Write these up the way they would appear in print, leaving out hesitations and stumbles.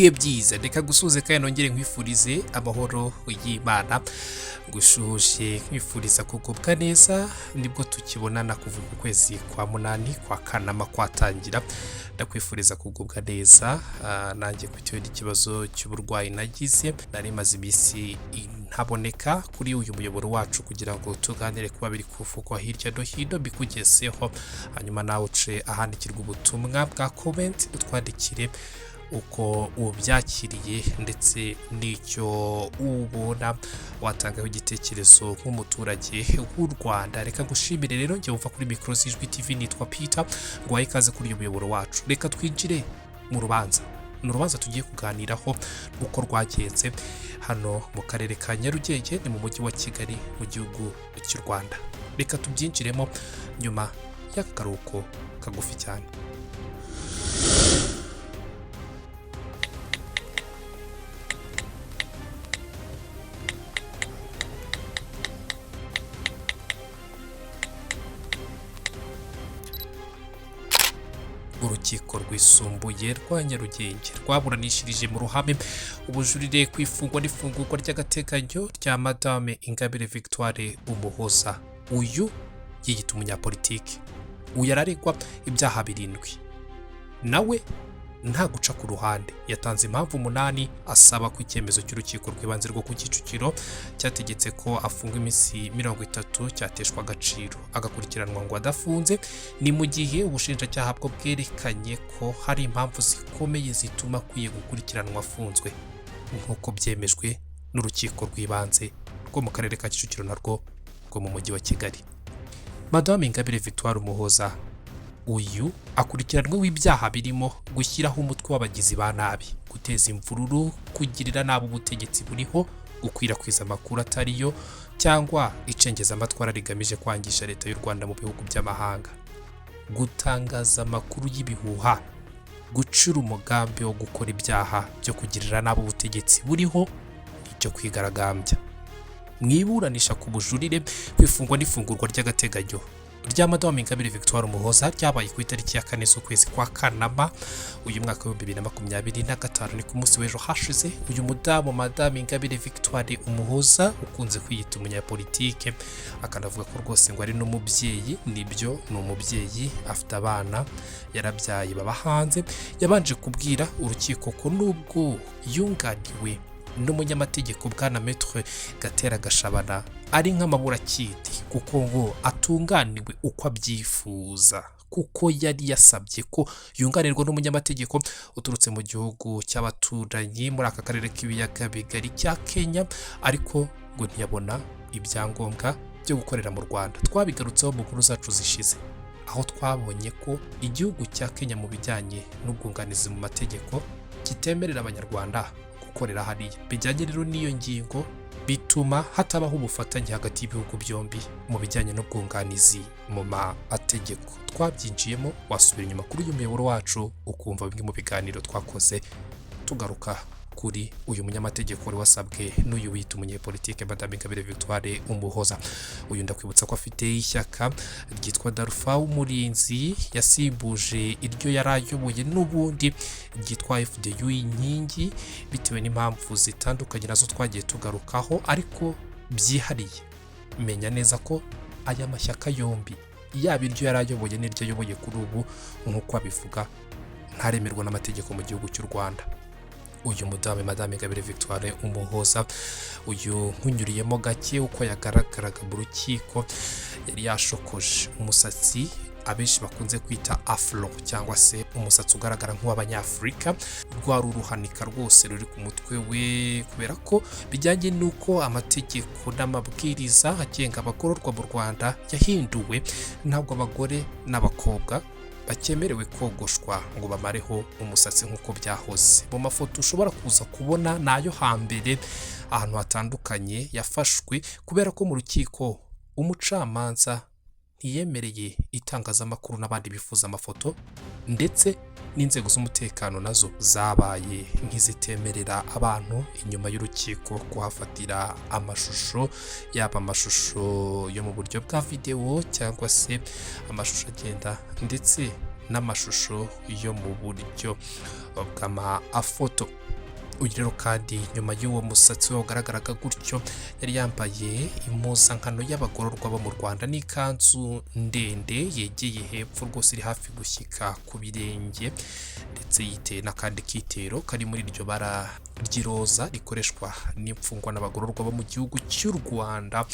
ibihe byiza reka gusuze kandi nongere nkwifurize amahoro y'Imana gushuje nkwifuriza kugubwa neza nibwo tukibonana kuva mu kwezi kwa munani kwa kanama kwatangira ndakwifuriza kugubwa neza nanjye kwitewe n'ikibazo cy'uburwayi nagize nari maze iminsi ntaboneka kuri uyu muyoboro wacu kugira ngo tuganire kuba biri kuvugwa hirya no hino bikugezeho hanyuma nawe uce ahandikirwa ubutumwa bwa comment utwandikire uko ubyakiriye ndetse n'icyo ubona watangaho igitekerezo nk'umuturage w'u Rwanda. Reka ngushimire rero njye wumva kuri micro z'Ijwi TV nitwa Peter ngo ikaze kuri uyu muyoboro wacu. Reka twinjire mu rubanza. N'urubanza tugiye kuganiraho uko rwagenze hano mu karere ka Nyarugenge ni mu mujyi wa Kigali mu gihugu cy'u Rwanda. Reka tubyinjiremo nyuma y'akaruhuko kagufi cyane. Urukiko rwisumbuye rwa Nyarugenge rwaburanishirije mu ruhame ubujurire kwifungwa n'ifungurwa ry'agateganyo rya Madame Ingabire Victoire Umuhoza. Uyu yiyita umunyapolitiki. Uyu yararegwa ibyaha 7 nawe nta guca ku ruhande. Yatanze impamvu 8 asaba ku icyemezo cy'urukiko rw'ibanze rwo ku Kicukiro cyategetse ko afungwa iminsi 30 cyateshwa agaciro agakurikiranwa ngo adafunze. Ni mu gihe ubushinjacyaha bwo bwerekanye ko hari impamvu zikomeye zituma akwiye gukurikiranwa afunzwe nk'uko byemejwe n'urukiko rw'ibanze rwo mu karere ka Kicukiro narwo rwo mu mujyi wa Kigali. Madame Ingabire Victoire Umuhoza uyu akurikiranwe w'ibyaha birimo gushyiraho umutwe w'abagizi ba nabi, guteza imvururu, kugirira nabi ubutegetsi buriho, gukwirakwiza amakuru atariyo cyangwa icengeza amatwara rigamije kwangisha leta y'u Rwanda mu bihugu by'amahanga, gutangaza amakuru y'ibihuha, gucura umugambi wo gukora ibyaha byo kugirira nabi ubutegetsi buriho n'icyo kwigaragambya. Mwiburanisha ku bujurire kwifungwa n'ifungurwa ry'agateganyo rya Madame Ingabire Victoire Umuhoza ryabaye ku itariki ya 4 z'ukwezi kwa Kanama uyu mwaka wa 2025 ni ku munsi w'ejo hashize. Uyu mudamu Madame Ingabire Victoire Umuhoza ukunze kwiyita umunyapolitike akanavuga ko rwose ngo ari n'umubyeyi. Nibyo ni umubyeyi afite abana yarabyaye baba hanze. Yabanje kubwira urukiko ko nubwo yunganiwe n'umunyamategeko bwana Maître Gatera Gashabana ari nk'amaburakindi kuko ngo atunganiwe uko abyifuza, kuko yari yasabye ko yunganirwa n'umunyamategeko uturutse mu gihugu cy'abaturanyi muri aka karere k'ibiyaga bigari cya Kenya, ariko ngo ntiyabona ibyangombwa byo gukorera mu Rwanda. Twabigarutseho mu nkuru zacu zishize aho twabonye ko igihugu cya Kenya mu bijyanye n'ubwunganizi mu mategeko kitemerera abanyarwanda gukorera hariya. Bijyanye rero n'iyo ngingo bituma hatabaho ubufatanye hagati y'ibihugu byombi mu bijyanye n'ubwunganizi mu mategeko. Twabyinjiyemo wasubira inyuma kuri uyu muyoboro wacu ukumva bimwe mu biganiro twakoze tugaruka kuri uyu munyamategeko wari wasabwe n'uyu wita umunyepolitike Madame Ingabire Victoire Umuhoza. Uyu ndakwibutsa ko afite ishyaka ryitwa Darufa umurinzi yasimbuje iryo yarayoboye n'ubundi ryitwa FDU inkingi bitewe n'impamvu zitandukanye nazo twagiye tugarukaho, ariko byihariye menya neza ko aya mashyaka yombi yaba iryo yarayoboye n'iryo ayoboye kuri ubu nk'uko abivuga ntaremerwa n'amategeko mu gihugu cy'u Rwanda. Uyu mudamu Madame Ingabire Victoire Umuhoza uyu nkunyuriyemo gake uko yagaragaraga mu rukiko yari yashokoje umusatsi abenshi bakunze kwita afro cyangwa se umusatsi ugaragara nk'uw'abanyafrika, rwari uruhanika rwose ruri ku mutwe we kubera ko bijyanye n'uko amategeko n'amabwiriza agenga abagororwa mu Rwanda yahinduwe. Ntabwo abagore n'abakobwa bakemerewe kogoshwa ngo bamareho umusatsi nk'uko byahoze. Mu mafoto ushobora kuza kubona nayo hambere ahantu hatandukanye yafashwe kubera ko mu rukiko umucamanza ntiyemereye itangazamakuru n'abandi bifuza amafoto, ndetse n'inzego z'umutekano nazo zabaye nk'izitemerera abantu inyuma y'urukiko kuhafatira amashusho, yaba amashusho yo mu buryo bwa video cyangwa se amashusho agenda ndetse n'amashusho yo mu buryo bw'amafoto. uyu rero kandi nyuma y'uwo musatsi we wagaragaraga gutyo yari yambaye impuzankano y'abagororwa bo mu Rwanda n'ikanzu ndende yegeye hepfo rwose iri hafi gushyika ku birenge, ndetse yiteye n'akandi kitero kari muri iryo bara ry'iroza rikoreshwa n'imfungwa n'abagororwa bo mu gihugu cy'u Rwanda,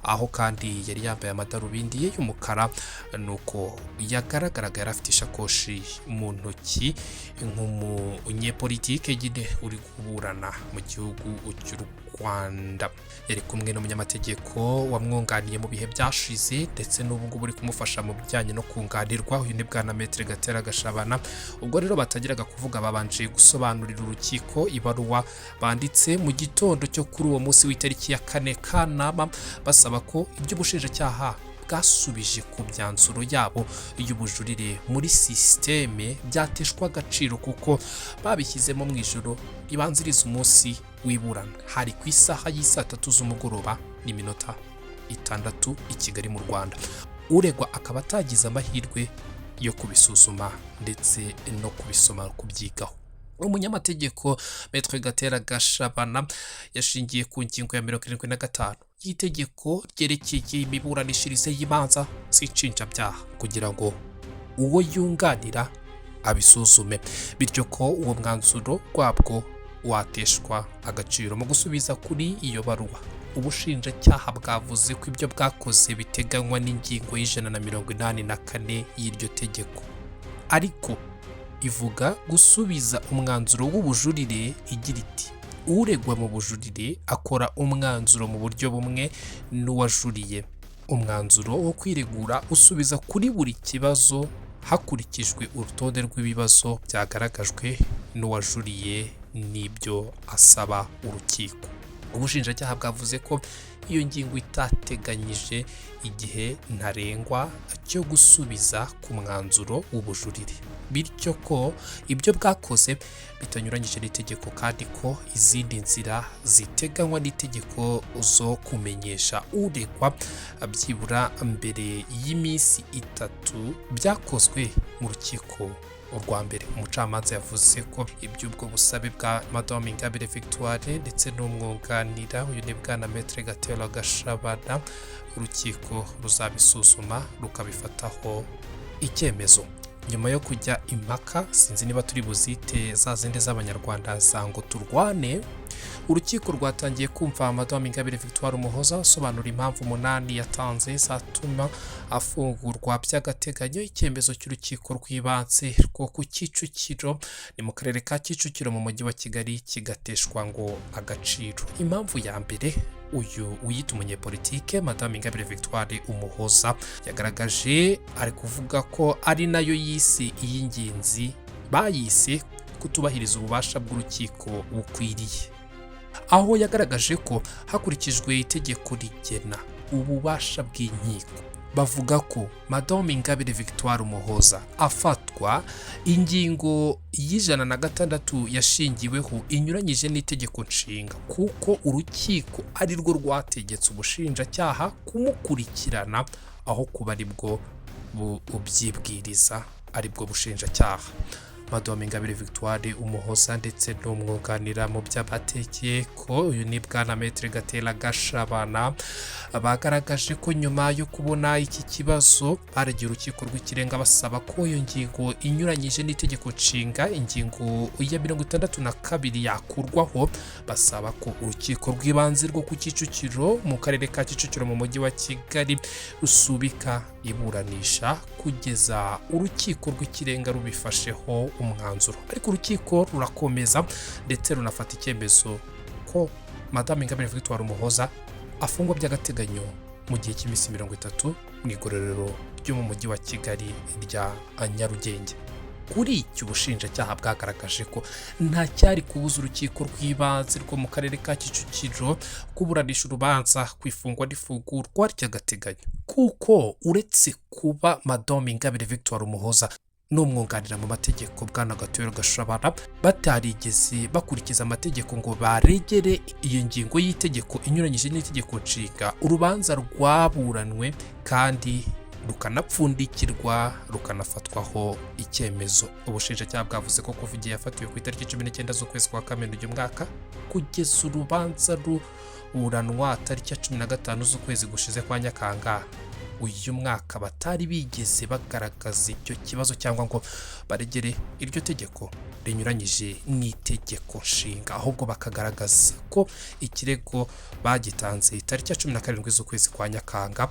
aho kandi yari yambaye amadarubindi ye y'umukara, nuko yagaragaraga yari afite ishakoshi mu ntoki nk'umunyepolitike nyine uri kuburana mu gihugu cy'u Rwanda. Yari kumwe n'umunyamategeko wamwunganiye mu bihe byashize ndetse n'ubu ngubu uri kumufasha mu bijyanye no kunganirwa, uyu ni bwana Maître Gatera Gashabana. Ubwo rero batagiraga kuvuga babanje gusobanurira urukiko ibaruwa banditse mu gitondo cyo kuri uwo munsi w'itariki ya 4 Kanama basaba ko iby'ubushinjacyaha bwasubije ku byanzuro yabo y'ubujurire muri systeme byateshwa agaciro kuko babishyizemo mu ijoro ribanziriza umunsi w'iburana, hari ku isaha y'isa 3 z'umugoroba n'iminota 6 i Kigali mu Rwanda. Uregwa akaba atagize amahirwe yo kubisuzuma ndetse no kubisoma kubyigaho. Umunyamategeko Maître Gatera Gashabana yashingiye ku ngingo ya 75 y'itegeko ryerekeye imiburanishirize y'imanza z'inshinjabyaha kugira ngo uwo yunganira abisuzume, bityo ko uwo mwanzuro wabwo wateshwa agaciro. Mu gusubiza kuri iyo baruwa, ubushinjacyaha bwavuze ko ibyo bwakoze biteganywa n'ingingo y'184 y'iryo tegeko, ariko ivuga gusubiza umwanzuro w'ubujurire igira iti uregwa mu bujurire akora umwanzuro mu buryo bumwe n'uwajuriye. Umwanzuro wo kwiregura usubiza kuri buri kibazo hakurikijwe urutonde rw'ibibazo byagaragajwe n'uwajuriye n'ibyo asaba urukiko. Ubushinjacyaha bwavuze ko iyo ngingo itateganyije igihe ntarengwa cyo gusubiza ku mwanzuro w'ubujurire, bityo ko ibyo bwakoze bitanyuranyije n'itegeko kandi ko izindi nzira ziteganywa n'itegeko zo kumenyesha uregwa byibura mbere y'iminsi 3 byakozwe mu rukiko urwa mbere. Umucamanza yavuze ko iby'ubwo busabe bwa Madame Ingabire Victoire ndetse n'umwunganira uyu ni bwana Maître Gatera Gashabana urukiko ruzabisuzuma rukabifataho icyemezo. Nyuma yo kujya impaka, sinzi niba turi buzite za zindi z'abanyarwanda zango turwane, urukiko rwatangiye kumva Madame Ingabire Victoire Umuhoza asobanura impamvu 8 yatanze zatuma afungurwa by'agateganyo. Icyemezo cy'urukiko rw'ibanze rwo ku Kicukiro ni mu karere ka Kicukiro mu mujyi wa Kigali kigateshwa ngo agaciro. Impamvu ya mbere, uyu uyita umunyepolitike Madame Ingabire Victoire Umuhoza yagaragaje ari kuvuga ko ari nayo yise iy'ingenzi bayise kutubahiriza ububasha bw'urukiko bukwiriye, aho yagaragaje ko hakurikijwe itegeko rigena ububasha bw'inkiko. Bavuga ko Madame Ingabire Victoire Umuhoza afatwa ingingo y'106 yashingiweho inyuranyije n'itegeko nshinga kuko urukiko ari rwo rwategetse ubushinjacyaha kumukurikirana aho kuba aribwo bubyibwiriza aribwo bushinjacyaha. Madame Ingabire Victoire Umuhoza ndetse n'umwunganira mu by'amategeko uyu ni bwana Maître Gatera Gashabana bagaragaje ko nyuma yo kubona iki kibazo baregeye urukiko rw'ikirenga basaba ko iyo ngingo inyuranyije n'itegeko nshinga ingingo ya 62 yakurwaho. Basaba ko urukiko rw'ibanze rwo ku Kicukiro mu karere ka Kicukiro mu mujyi wa Kigali rusubika iburanisha kugeza urukiko rw'ikirenga rubifasheho umwanzuro. Ariko urukiko rurakomeza ndetse runafata icyemezo ko Madame Ingabire Victoire Umuhoza afungwa by'agateganyo mu gihe cy'iminsi 30 mu igororero ryo mu mujyi wa Kigali rya Nyarugenge. Kuri icyo ubushinjacyaha bwagaragaje ko nta cyari kubuza urukiko rw'ibanze rwo mu karere ka Kicukiro kuburanisha urubanza ku ifungwa n'ifungurwa ry'agateganyo, kuko uretse kuba Madame Ingabire Victoire Umuhoza n'umwunganira mu mategeko bwana Gatera Gashabana batarigeze bakurikiza amategeko ngo baregere iyo ngingo y'itegeko inyuranyije n'itegeko nshinga, urubanza rwaburanwe kandi rukanapfundikirwa rukanafatwaho icyemezo. Ubushinjacyaha bwavuze ko kuva igihe yafatiwe ku itariki 19 z'ukwezi kwa Kamena uyu mwaka kugeza urubanza ruburanwa tariki 15 z'ukwezi gushize kwa Nyakanga uyu mwaka batari bigeze bagaragaza icyo kibazo cyangwa ngo baregere iryo tegeko rinyuranyije n'itegeko nshinga, ahubwo bakagaragaza ko ikirego bagitanze tariki 17 z'ukwezi kwa Nyakanga,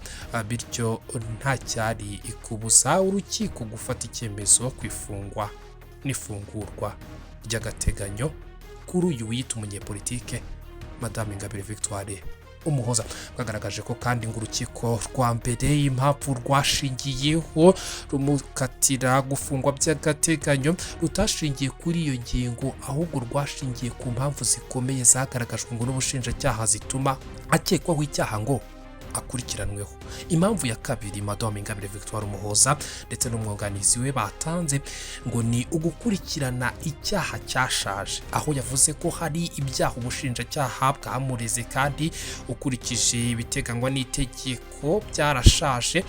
bityo nta cyari ikubuza urukiko gufata icyemezo kwifungwa n'ifungurwa ry'agateganyo kuri uyu wiyita umunyepolitike Madame Ingabire Victoire Umuhoza. Bwagaragaje ko kandi ngo urukiko rwa mbere impamvu rwashingiyeho rumukatira gufungwa by'agateganyo rutashingiye kuri iyo ngingo, ahubwo rwashingiye ku mpamvu zikomeye zagaragajwe ngo n'ubushinjacyaha zituma akekwaho icyaha ngo akurikiranweho. Impamvu ya kabiri Madame Ingabire Victoire Umuhoza ndetse n'umwunganizi we batanze ngo ni ugukurikirana icyaha cyashaje, aho yavuze ko hari ibyaha ubushinjacyaha bwamureze kandi ukurikije ibiteganywa n'itegeko byarashaje.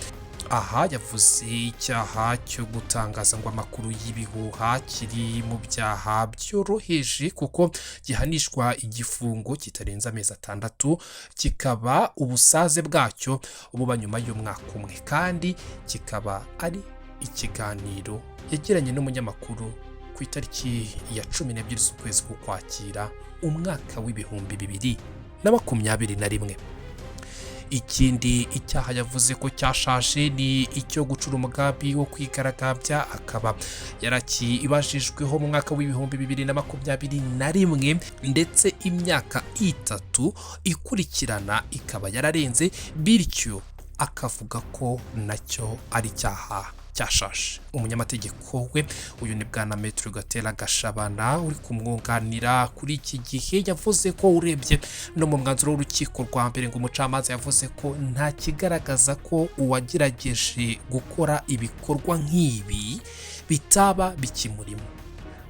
Aha yavuze icyaha cyo gutangaza ngo amakuru y'ibihuha kiri mu byaha byoroheje kuko gihanishwa igifungo kitarenza amezi 6, kikaba ubusaze bwacyo buba nyuma y'umwaka umwe, kandi kikaba ari ikiganiro yagiranye n'umunyamakuru ku itariki ya 12 z'ukwezi k'Ukwakira umwaka w'ibihumbi 2021. Ikindi icyaha yavuze ko cyashaje ni icyo gucura umugambi wo kwigaragambya, akaba yarakibajijweho mu mwaka w'ibihumbi 2021 ndetse imyaka 3 ikurikirana ikaba yararenze, bityo akavuga ko nacyo ari icyaha cyashaje. Umunyamategeko we uyu ni bwana Maître Gatera Gashabana uri kumwunganira kuri iki gihe yavuze ko urebye no mu mwanzuro w'urukiko rwa mbere ngo umucamanza yavuze ko nta kigaragaza ko uwagerageje gukora ibikorwa nk'ibi bitaba bikimurimo.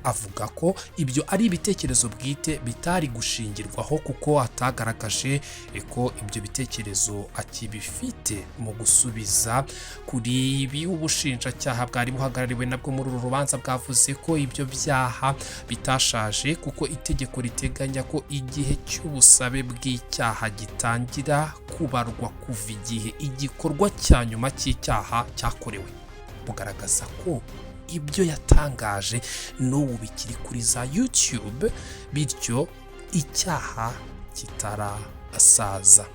Avuga ko ibyo ari ibitekerezo bwite bitari gushingirwaho kuko atagaragaje ko ibyo bitekerezo akibifite mu gusubiza kuri ibi. Ubushinjacyaha bwari buhagarariwe nabwo muri uru rubanza bwavuze ko ibyo byaha bitashaje kuko itegeko riteganya ko igihe cy'ubusabe bw'icyaha gitangira kubarwa kuva igihe igikorwa cya nyuma cy'icyaha cyakorewe. Bugaragaza ko ibyo yatangaje n'ubu bikiri kuri za YouTube, bityo icyaha kitarasaza.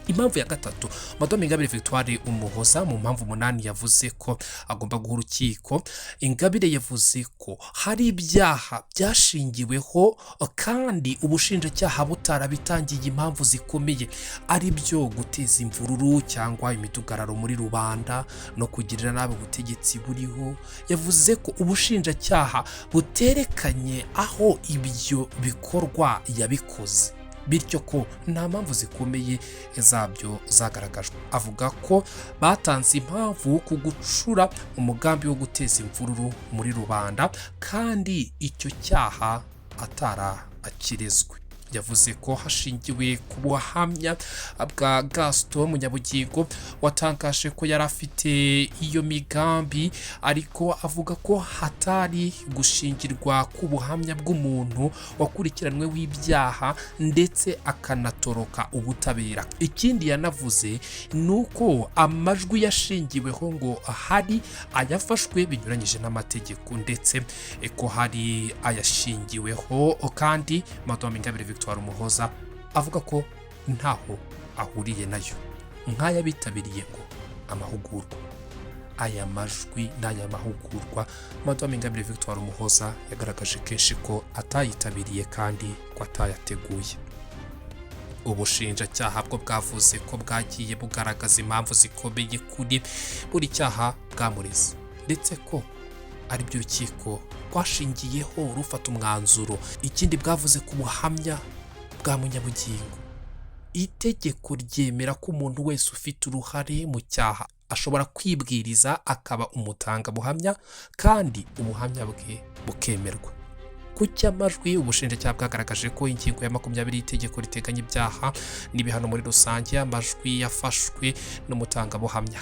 Impamvu ya gatatu Madame Ingabire Victoire Umuhoza mu mpamvu 8 yavuze ko agomba guha urukiko. Ingabire yavuze ko hari ibyaha byashingiweho kandi ubushinjacyaha butarabitangiye impamvu zikomeye, ari byo guteza imvururu cyangwa imidugararo muri rubanda no kugirira nabi ubutegetsi buriho. Yavuze ko ubushinjacyaha buterekanye aho ibyo bikorwa yabikoze, bityo ko nta mpamvu zikomeye zabyo zagaragajwe. Avuga ko batanze impamvu ku gucura umugambi wo guteza imvururu muri rubanda kandi icyo cyaha atarakirezwe. Yavuze ko hashingiwe ku buhamya bwa Gaston Munyabugingo watangaje ko yari afite iyo migambi, ariko avuga ko hatari gushingirwa ku buhamya bw'umuntu wakurikiranwe w'ibyaha ndetse akanatoroka ubutabera. Ikindi yanavuze nuko amajwi yashingiweho ngo hari ayafashwe binyuranyije n'amategeko ndetse ko hari ayashingiweho kandi Madame Ingabire Victoire Umuhoza avuga ko ntaho ahuriye nayo, nk'ayabitabiriye ngo amahugurwa. Aya majwi n'aya mahugurwa Madame Ingabire Victoire Umuhoza yagaragaje kenshi ko atayitabiriye kandi ko atayateguye. Ubushinjacyaha bwo bwavuze ko bwagiye bugaragaza impamvu zikomeye kuri buri cyaha bwamureze ndetse ko ari byo urukiko rwashingiyeho rufata umwanzuro. Ikindi bwavuze ku buhamya bwa Munyabugingo. Itegeko ryemera ko umuntu wese ufite uruhare mu cyaha ashobora kwibwiriza akaba umutangabuhamya kandi ubuhamya bwe bukemerwa. Ku cy'amajwi ubushinjacyaha bwagaragaje ko ingingo ya 20 y'itegeko riteganya ibyaha n'ibihano muri rusange amajwi yafashwe n'umutangabuhamya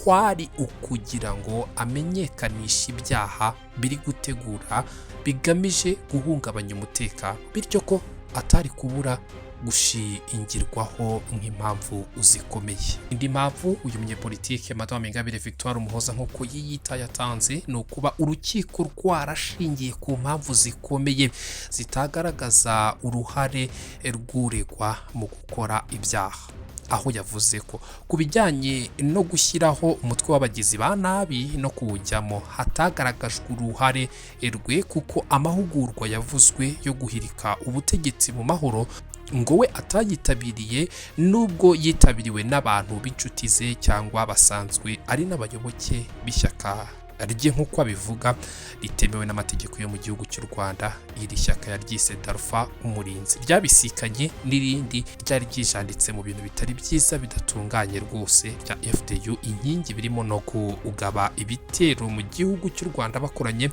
kwari ukugira ngo amenyekanishe ibyaha biri gutegura bigamije guhungabanya umutekano, bityo ko atari kubura gushingirwaho nk'impamvu zikomeye. Indi mpamvu uyu munyepolitike Madame Ingabire Victoire Umuhoza nk'uko yiyita yatanze ni ukuba urukiko rwarashingiye ku mpamvu zikomeye zitagaragaza uruhare rw'uregwa mu gukora ibyaha, aho yavuze ko ku bijyanye no gushyiraho umutwe w'abagizi ba nabi no kuwujyamo hatagaragajwe uruhare rwe, kuko amahugurwa yavuzwe yo guhirika ubutegetsi mu mahoro ngo we atayitabiriye, nubwo yitabiriwe n'abantu b'inshuti ze cyangwa basanzwe ari n'abayoboke b'ishyaka rye nk'uko abivuga ritemewe n'amategeko yo mu gihugu cy'u Rwanda. Iri shyaka yaryise Darfa umurinzi, ryabisikanye n'irindi ryari ryijanditse mu bintu bitari byiza bidatunganye rwose bya FDU, inkingi birimo no kugaba ibitero mu gihugu cy'u Rwanda bakoranye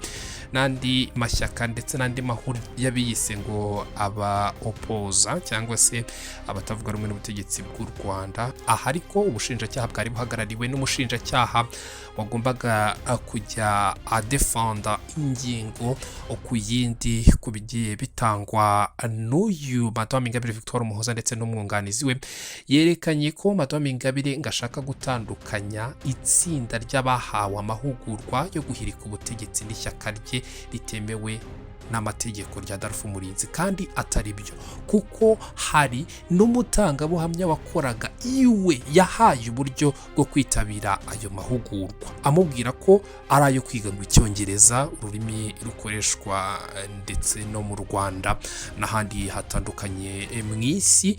n'andi mashyaka ndetse n'andi mahuri y'abiyise ngo aba opoza cyangwa se abatavuga rumwe n'ubutegetsi bw'u Rwanda. Aha ariko ubushinjacyaha bwari buhagarariwe n'umushinjacyaha wagombaga kujya adefanda ingingo ku yindi ku bigiye bitangwa n'uyu Madame Ingabire Victoire Umuhoza ndetse n'umwunganizi we. Yerekanye ko Madame Ingabire ngashaka gutandukanya itsinda ry'abahawe amahugurwa yo guhirika ubutegetsi n'ishyaka rye ritemewe n'amategeko rya Darfa umurinzi, kandi atari byo, kuko hari n'umutangabuhamya wakoraga iwe yahaye uburyo bwo kwitabira ayo mahugurwa, amubwira ko ari ayo kwiga ngo Icyongereza, ururimi rukoreshwa ndetse no mu Rwanda n'ahandi hatandukanye mu isi,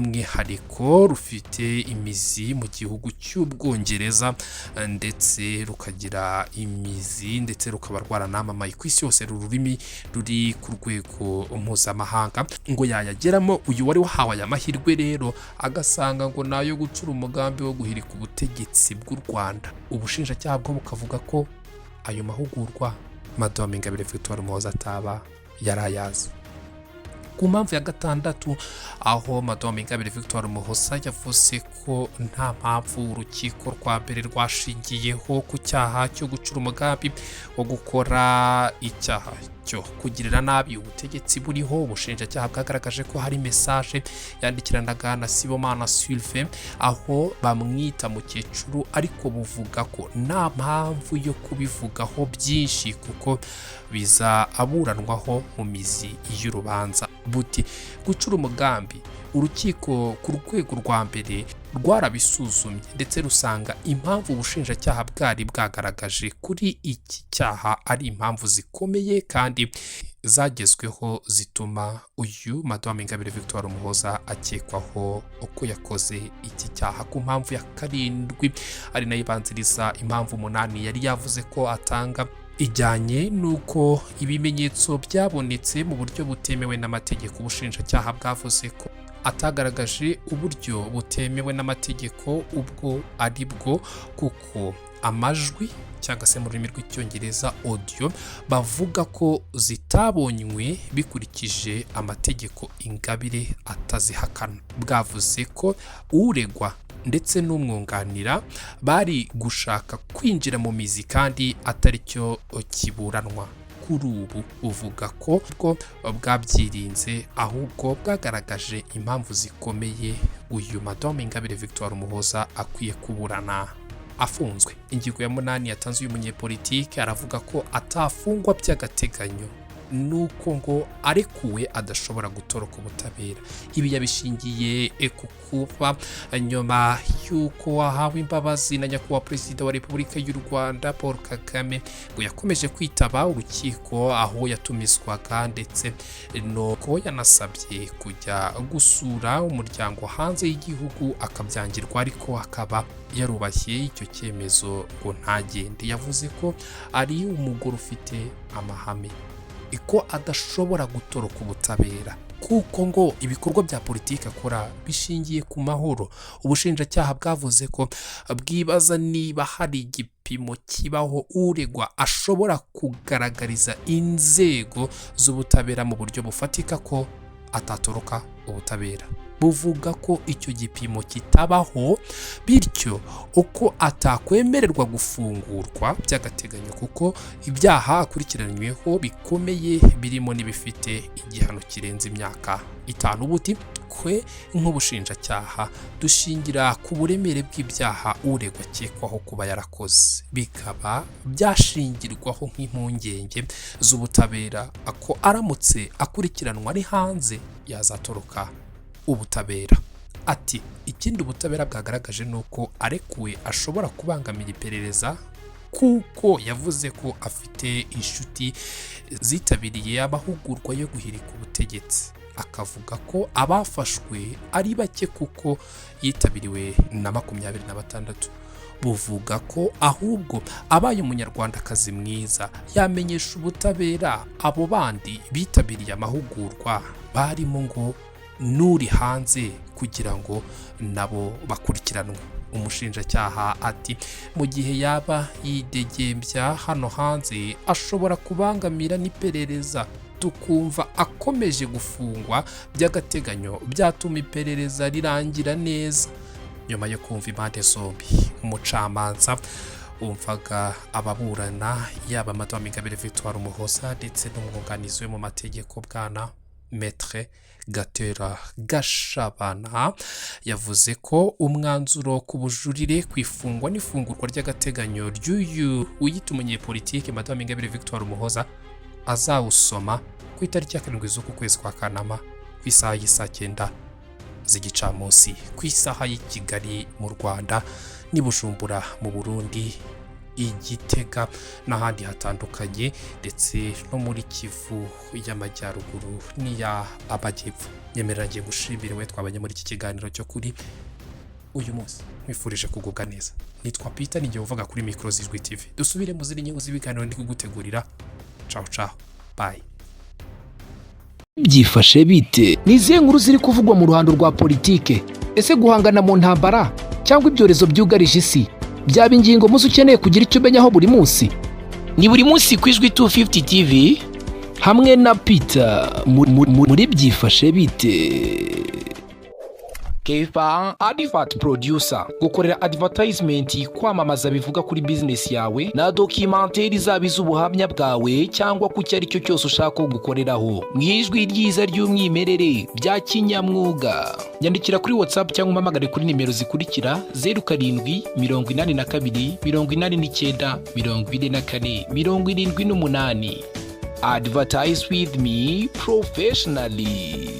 by'umwihariko rufite imizi mu gihugu cy'Ubwongereza ndetse rukagira imizi ndetse rukaba rwaranamamaye ku isi yose, rurimi ruri ku rwego mpuzamahanga. Ngo yayageramo uyu wari wahawe aya mahirwe rero agasanga ngo nayo gucura umugambi wo guhirika ubutegetsi bw'u Rwanda. Ubushinjacyaha bwo bukavuga ko ayo mahugurwa Madame Ingabire Victoire Umuhoza ataba yarayazi. Ku mpamvu ya gatandatu, aho Madame Ingabire Victoire Umuhoza yavuze ko nta mpamvu urukiko rwa mbere rwashingiyeho ku cyaha cyo gucura umugambi wo gukora icyaha cyo kugirira nabi ubutegetsi buriho. Ubushinjacyaha bwagaragaje ko hari message yandikiranaga na Sibomana Sylvain aho bamwita mukecuru, ariko buvuga ko nta mpamvu yo kubivugaho byinshi kuko biza aburanwaho mu mizi y'urubanza. Buti gucura umugambi, urukiko ku rwego rwa mbere rwarabisuzumye ndetse rusanga impamvu ubushinjacyaha bwari bwagaragaje kuri iki cyaha ari impamvu zikomeye kandi zagezweho zituma uyu Madame Ingabire Victoire Umuhoza akekwaho uko yakoze iki cyaha. Ku mpamvu ya karindwi ari nayo ibanziriza impamvu umunani yari yavuze ko atanga, ijyanye nuko ibimenyetso byabonetse mu buryo butemewe n'amategeko. Ubushinjacyaha bwavuze ko atagaragaje uburyo butemewe n'amategeko ubwo ari bwo, kuko amajwi cyangwa se mu rurimi rw'Icyongereza audio bavuga ko zitabonywe bikurikije amategeko Ingabire atazihakana. Bwavuze ko uregwa ndetse n'umwunganira bari gushaka kwinjira mu mizi kandi atari cyo kiburanwa. Kuri ubu uvuga ko bwabyirinze, ahubwo bwagaragaje impamvu zikomeye uyu Madame Ingabire Victoire Umuhoza akwiye kuburana afunzwe. Ingingo ya 8 yatanze uyu munyepolitike aravuga ko atafungwa by'agateganyo, nuko ngo arekuwe adashobora gutoroka ubutabera. Ibi yabishingiye ku kuba nyuma y'uko wahawe imbabazi na nyakubahwa Perezida wa Repubulika y'u Rwanda Paul Kagame, ngo yakomeje kwitaba urukiko aho yatumizwaga ndetse nuko yanasabye kujya gusura umuryango hanze y'igihugu akabyangirwa, ariko akaba yarubashye icyo cyemezo ngo ntagende. Yavuze ko ari umugore ufite amahame, ko adashobora gutoroka ubutabera kuko ngo ibikorwa bya politiki akora bishingiye ku mahoro. Ubushinjacyaha bwavuze ko bwibaza niba hari igipimo kibaho uregwa ashobora kugaragariza inzego z'ubutabera mu buryo bufatika ko atatoroka ubutabera. buvuga ko icyo gipimo kitabaho, bityo uko atakwemererwa gufungurwa by'agateganyo kuko ibyaha akurikiranyweho bikomeye birimo n'ibifite igihano kirenze imyaka 5. Buti kwe nk'ubushinjacyaha dushingira ku buremere bw'ibyaha uregwa akekwaho kuba yarakoze, bikaba byashingirwaho nk'impungenge z'ubutabera ko aramutse akurikiranwa ari hanze yazatoroka ubutabera. Ati ikindi ubutabera bwagaragaje nuko arekuwe ashobora kubangamira iperereza kuko yavuze ko afite inshuti zitabiriye amahugurwa yo guhirika ubutegetsi, akavuga ko abafashwe ari bake kuko yitabiriwe na 26. Buvuga ko ahubwo abaye umunyarwandakazi mwiza yamenyesha ubutabera abo bandi bitabiriye amahugurwa barimo ngo nuri hanze kugira ngo nabo bakurikiranwe. Umushinjacyaha ati mu gihe yaba yidegembya hano hanze ashobora kubangamira n'iperereza, tukumva akomeje gufungwa by'agateganyo byatuma iperereza rirangira neza. Nyuma yo kumva impande zombi, umucamanza umvaga ababurana yaba Madame Ingabire Victoire Umuhoza ndetse n'umwunganizi we mu mategeko bwana Maître Gatera Gashabana, yavuze ko umwanzuro ku bujurire kwifungwa n'ifungurwa ry'agateganyo ry'uyu uyita umunyepolitike Madame Ingabire Victoire Umuhoza azawusoma ku itariki ya 7 z'uku kwezi kwa Kanama ku isaha y'isa 9 z'igicamunsi ku isaha y'i Kigali mu Rwanda, n'i Bujumbura mu Burundi, i Gitega n'ahandi hatandukanye ndetse no muri Kivu y'Amajyaruguru n'iya Amajyepfo. Nyemerera ngiye gushimira we twabanye muri iki kiganiro cyo kuri uyu munsi, mwifurije kugubwa neza. Nitwa Peter, ninjye uvuga kuri micro z'Ijwi TV. Dusubire mu zindi nyungu z'ibiganiro ndi kugutegurira. Ciao ciao, bye. Byifashe bite? Nizihe nkuru ziri kuvugwa mu ruhando rwa politike? Ese guhangana mu ntambara cyangwa ibyorezo byugarije isi byaba ingingo muzi ukeneye kugira icyo umenyaho buri munsi? Ni buri munsi ku Ijwi 250 TV hamwe na Peter muri Byifashe bite. Kefa Advert Producer, gukorera advertisement kwamamaza bivuga kuri business yawe na documentaire zabiza ubuhamya bwawe cyangwa ku cyari cyo cyose ushaka gukoreraho mwijwi ryiza ry'umwimerere bya kinyamwuga. Nyandikira kuri WhatsApp cyangwa umpamagare kuri nimero zikurikira 0782 82 89 24 78. Advertise with me professionally.